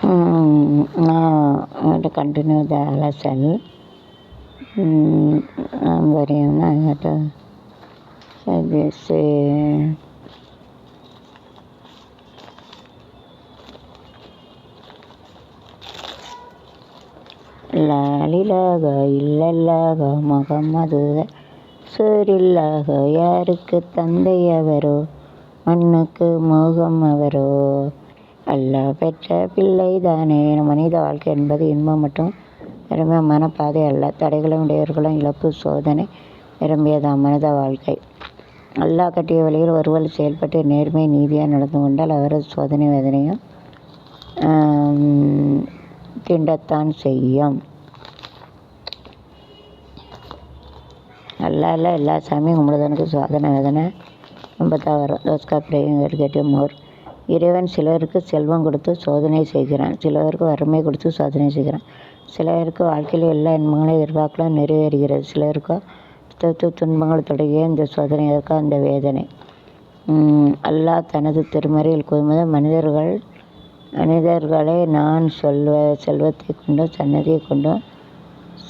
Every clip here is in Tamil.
Now I want to continue the lesson. I'm very I have to say this. லாலிலாக இல்லல்லாக Muhammad சூரில்லாக யாருக்கு தந்தை அவரோ மண்ணுக்கு மோகம் அவரோ. அல்லாஹ் பெற்ற பிள்ளை தானே. மனித வாழ்க்கை என்பது இன்பம் மற்றும் நிரம்பியமான பாதை அல்ல. தடைகளும் இடையூறுகளும் இழப்பு சோதனை நிரம்பியதாம் மனித வாழ்க்கை. அல்லாஹ் கட்டிய வழியில் ஒருவர் செயல்பட்டு நேர்மை நீதியாக நடந்து கொண்டால் அவரது சோதனை வேதனையும் திண்டத்தான் செய்யும். அல்லாஹ்ல எல்லா சாமியும் கும்பிடுதனுக்கு சோதனை வேதனை ரொம்ப தான் வரும். தோஸ்கா பிரேயர் கேட்டு மோர். இறைவன் சிலருக்கு செல்வம் கொடுத்து சோதனை செய்கிறான், சிலருக்கு வறுமை கொடுத்து சோதனை செய்கிறான். சிலருக்கு வாழ்க்கையில் எல்லா இன்பங்களும் எதிர்பார்க்கலாம் நிறைவேறுகிறது, சிலருக்கோ துன்பங்கள் தொடங்கிய இந்த சோதனை இருக்க அந்த வேதனை. அல்லாஹ் தனது திருமறையில் கூறும்போது மனிதர்களை நான் செல்வத்தை கொண்டும் சன்னதியை கொண்டும்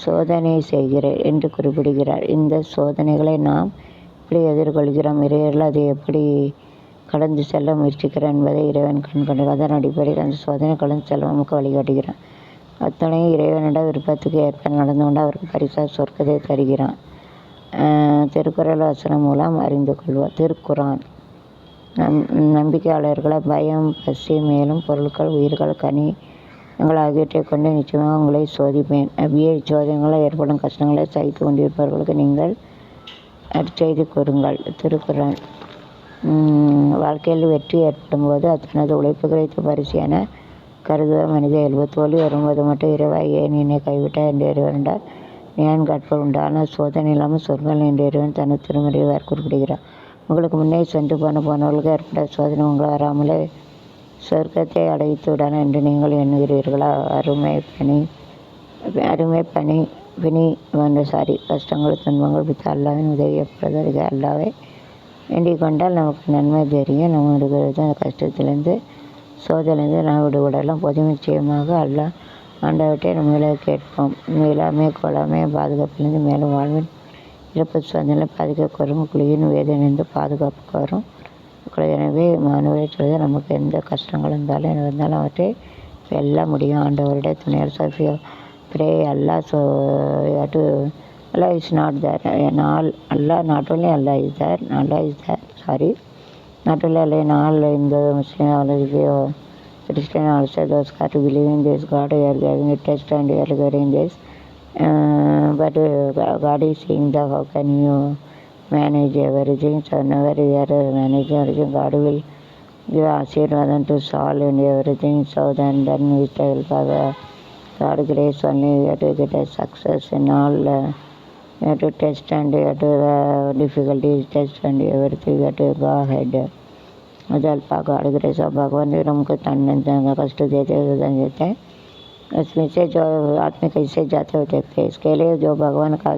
சோதனை செய்கிறேன் என்று குறிப்பிடுகிறார். இந்த சோதனைகளை நாம் எப்படி எதிர்கொள்கிறோம், இறைவர்கள் அதை எப்படி கடந்து செல்ல முயற்சிக்கிறோம் என்பதை இறைவன் கண்கொண்டு அதன் அடிப்படையில் அந்த சோதனை கடந்து செல்ல நமக்கு வழிகாட்டுகிறான். அத்தனையும் இறைவனிடம் விருப்பத்துக்கு ஏற்ப நடந்து கொண்டு அவருக்கு பரிசாக சொர்க்கத்தை தருகிறான். திருக்குறள் வசனம் மூலம் அறிந்து கொள்வோம். திருக்குரான். நம்பிக்கையாளர்களை பயம், பசி, மேலும் பொருட்கள், உயிர்கள், கனிகள் ஆகியவற்றை கொண்டு நிச்சயமாக உங்களை சோதிப்பேன். அப்படியே இச்சோதனைகளால் ஏற்படும் கஷ்டங்களை சகித்து கொண்டிருப்பவர்களுக்கு நீங்கள் செய்து கூறுங்கள். திருக்குறள். வாழ்க்கையில் வெற்றி ஏற்படும் போது தனது உழைப்பு கிடைத்த பரிசு கருதுவ மனித இயல்பு. தோல்வி வரும்போது மட்டும் இறைவா ஏன் என்னை கைவிட்டார் என்று இறைவன்டால் ஏன் கற்பல் உண்டு. ஆனால் சோதனை இல்லாமல் சொற்கள் என்று இறைவன் தனது திருமுறையை குறிப்பிடுகிறார். உங்களுக்கு முன்னே சென்று போனவர்களுக்கு ஏற்பட்ட சோதனை உங்களை வராமலே சொர்க்கத்தை அடைத்து விடான என்று நீங்கள் எண்ணுகிறீர்களா? கஷ்டங்கள் துன்பங்கள் பித்த அல்லாவின் உதவி எப்பொழுது அல்லாவை வேண்டிக் கொண்டால் நமக்கு நன்மை தெரியும். நம்ம இருக்கிறது அந்த கஷ்டத்திலேருந்து சோதனையிலிருந்து நாம் விடுபடலாம். பொது நிச்சயமாக அல்லாஹ் ஆண்டவற்றை நம்மளை கேட்போம். இல்லாமை கொள்ளாமை பாதுகாப்பிலிருந்து மேலும் வாழ்வின் இறப்பு சோதனை பாதுகாப்பு வரும், குழியின் வேதனைந்து பாதுகாப்புக்கு வரும். எனவே மாணவரை சொல்வது நமக்கு எந்த கஷ்டங்கள் இருந்தாலும் என்ன இருந்தாலும் அவற்றை வெல்ல முடியும் ஆண்டவருடைய துணையால். Safiya pray Allah is not there. Allah not only Allah is there, not only Allah in all in the Muslim or Christian also those who believe in this God, we are giving a test and we are getting this. But God is seeing how can you manage everything. So whenever you are managing everything, God will give Ashirvadan to solve and everything. So then with the help of God grace only we have to get a success in all. You have to test and you have to difficulties test and everything you have to go ahead. with the help of God grace of भगवान ने हमको तन कष्ट देते हैं। इसमें से जो आत्मिक कैसे जाते हुए देखते हैं, इसके लिए जो भगवान का